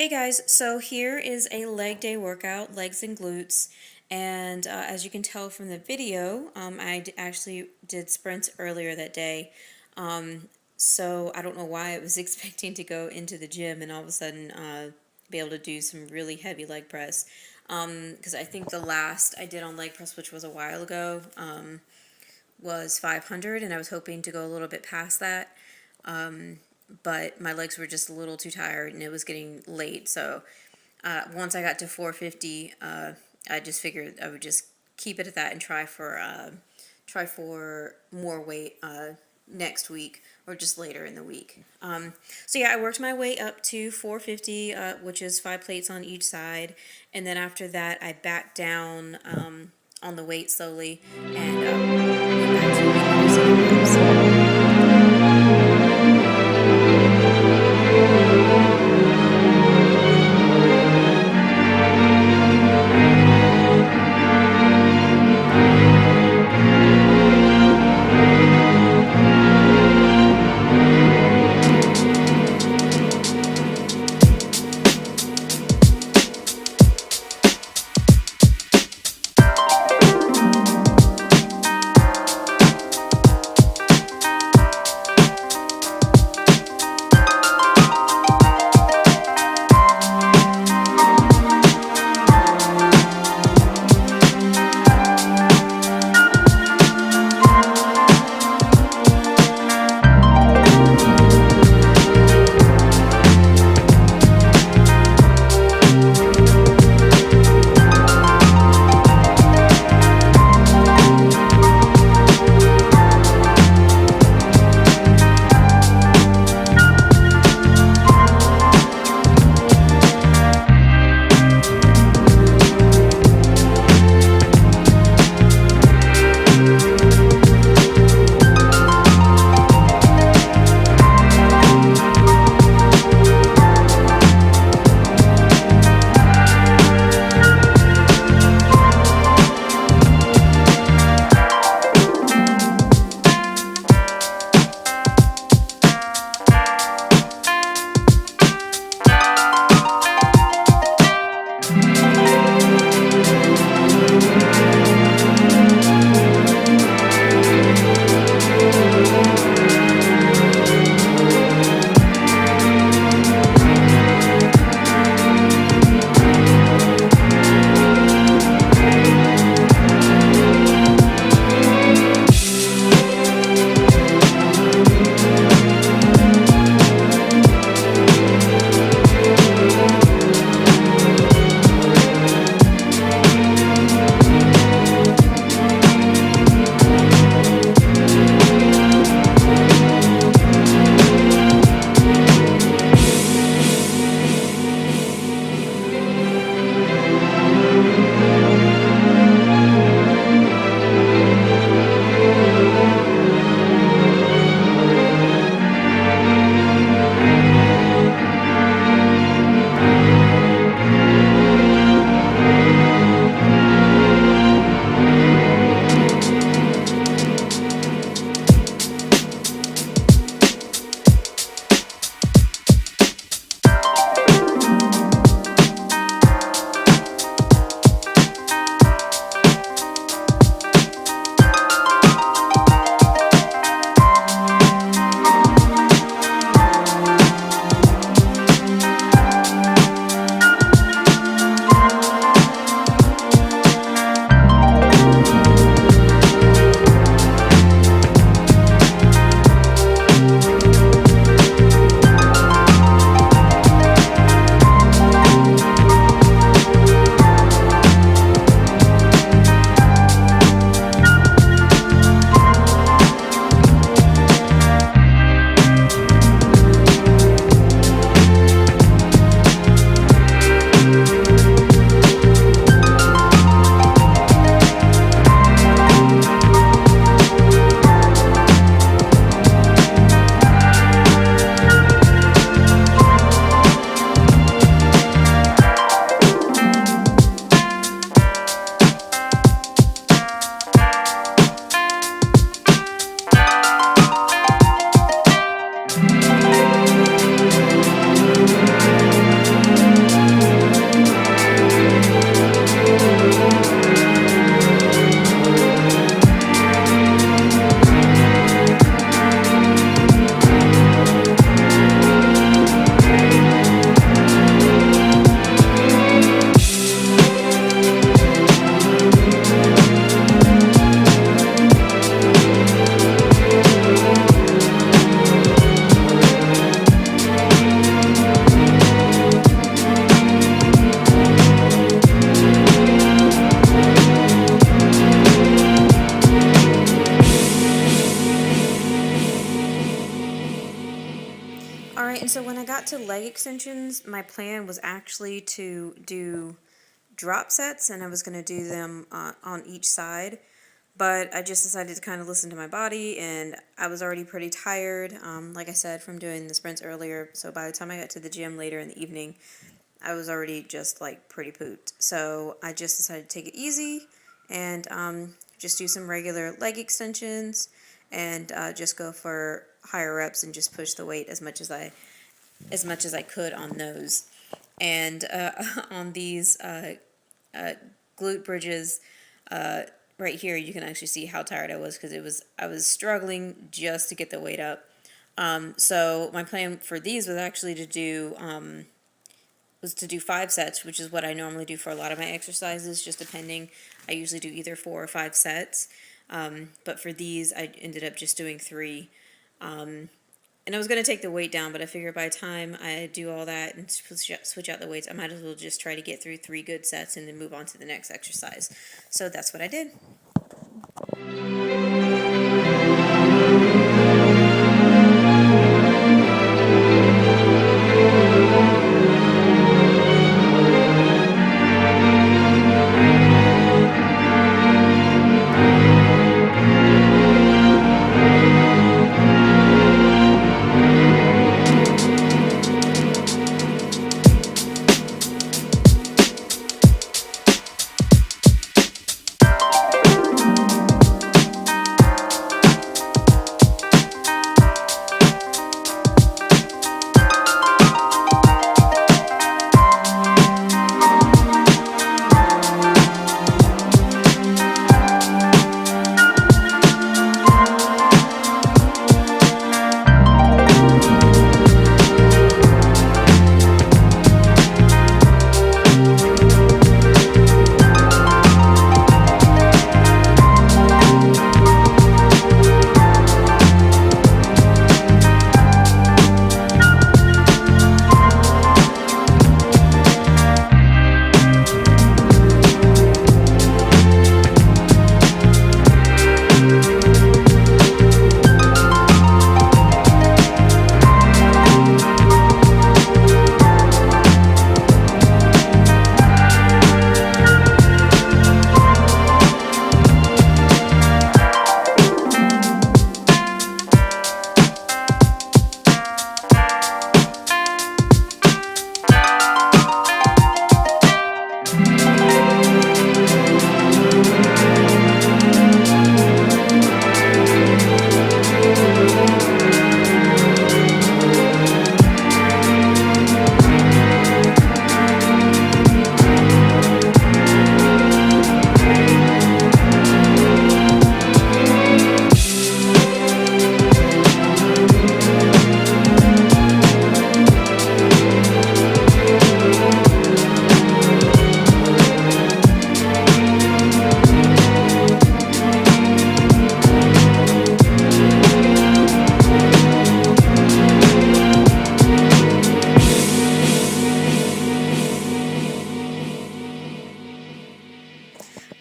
Hey guys, so here is a leg day workout, legs and glutes, and as you can tell from the video, actually did sprints earlier that day, so I don't know why I was expecting to go into the gym and all of a sudden be able to do some really heavy leg press, because I think the last I did on leg press, which was a while ago, was 500, and I was hoping to go a little bit past that. But my legs were just a little too tired and it was getting late. So once I got to 450, I just figured I would just keep it at that and try for more weight next week or just later in the week. So yeah, I worked my way up to 450, which is 5 plates on each side, and then after that I backed down on the weight slowly and went back to Alright, and so when I got to leg extensions, my plan was actually to do drop sets, and I was going to do them on each side. But I just decided to kind of listen to my body, and I was already pretty tired, like I said, from doing the sprints earlier. So by the time I got to the gym later in the evening, I was already just like pretty pooped. So I just decided to take it easy and just do some regular leg extensions and just go for higher reps and just push the weight as much as I could on those. And on these glute bridges, right here, you can actually see how tired I was because I was struggling just to get the weight up. So my plan for these was actually to do 5 sets, which is what I normally do for a lot of my exercises, just depending. I usually do either 4 or 5 sets, but for these I ended up just doing 3. And I was going to take the weight down, but I figured by the time I do all that and switch out the weights, I might as well just try to get through 3 good sets and then move on to the next exercise. So that's what I did.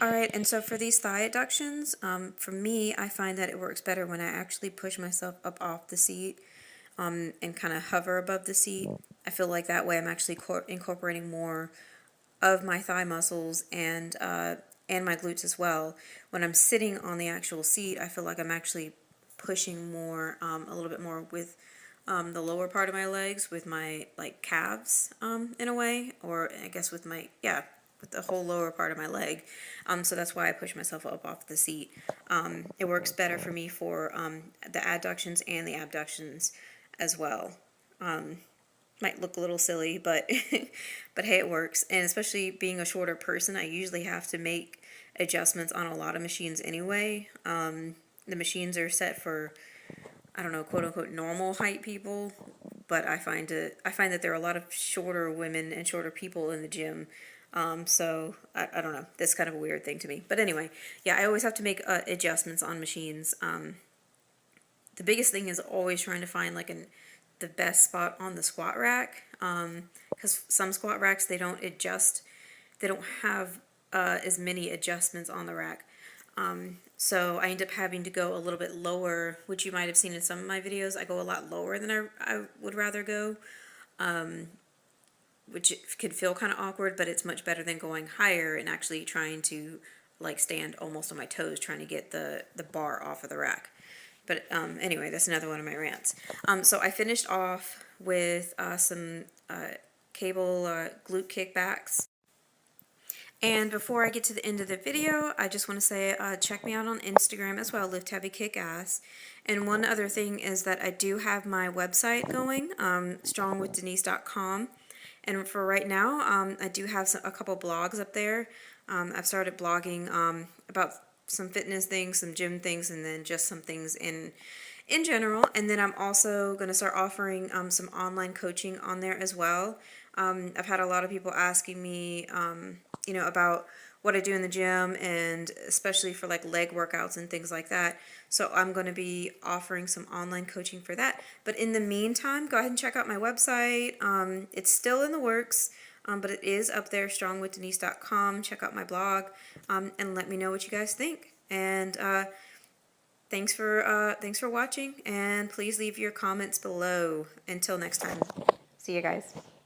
Alright, and so for these thigh adductions, for me, I find that it works better when I actually push myself up off the seat and kind of hover above the seat. I feel like that way I'm actually incorporating more of my thigh muscles and my glutes as well. When I'm sitting on the actual seat, I feel like I'm actually pushing more, a little bit more with the lower part of my legs, with my like calves in a way, or I guess with my, yeah, with the whole lower part of my leg. So that's why I push myself up off the seat. It works better for me for the adductions and the abductions as well. Might look a little silly, but but hey, it works. And especially being a shorter person, I usually have to make adjustments on a lot of machines anyway. The machines are set for, I don't know, quote unquote normal height people, but I find that there are a lot of shorter women and shorter people in the gym. So I don't know, that's kind of a weird thing to me. But anyway, yeah, I always have to make adjustments on machines. The biggest thing is always trying to find like the best spot on the squat rack, because some squat racks, they don't have as many adjustments on the rack. So I end up having to go a little bit lower, which you might have seen in some of my videos. I go a lot lower than I would rather go, which could feel kind of awkward, but it's much better than going higher and actually trying to like stand almost on my toes trying to get the bar off of the rack. But anyway, that's another one of my rants. So I finished off with some cable glute kickbacks. And before I get to the end of the video, I just want to say check me out on Instagram as well, Lift Heavy Kick Ass. And one other thing is that I do have my website going, strongwithdenise.com. And for right now, I do have a couple blogs up there. I've started blogging about some fitness things, some gym things, and then just some things in general. And then I'm also going to start offering some online coaching on there as well. I've had a lot of people asking me, about what I do in the gym, and especially for like leg workouts and things like that. So I'm going to be offering some online coaching for that. But in the meantime, go ahead and check out my website. It's still in the works, but it is up there, strongwithdenise.com. Check out my blog, and let me know what you guys think. And thanks for watching, and please leave your comments below. Until next time, see you guys.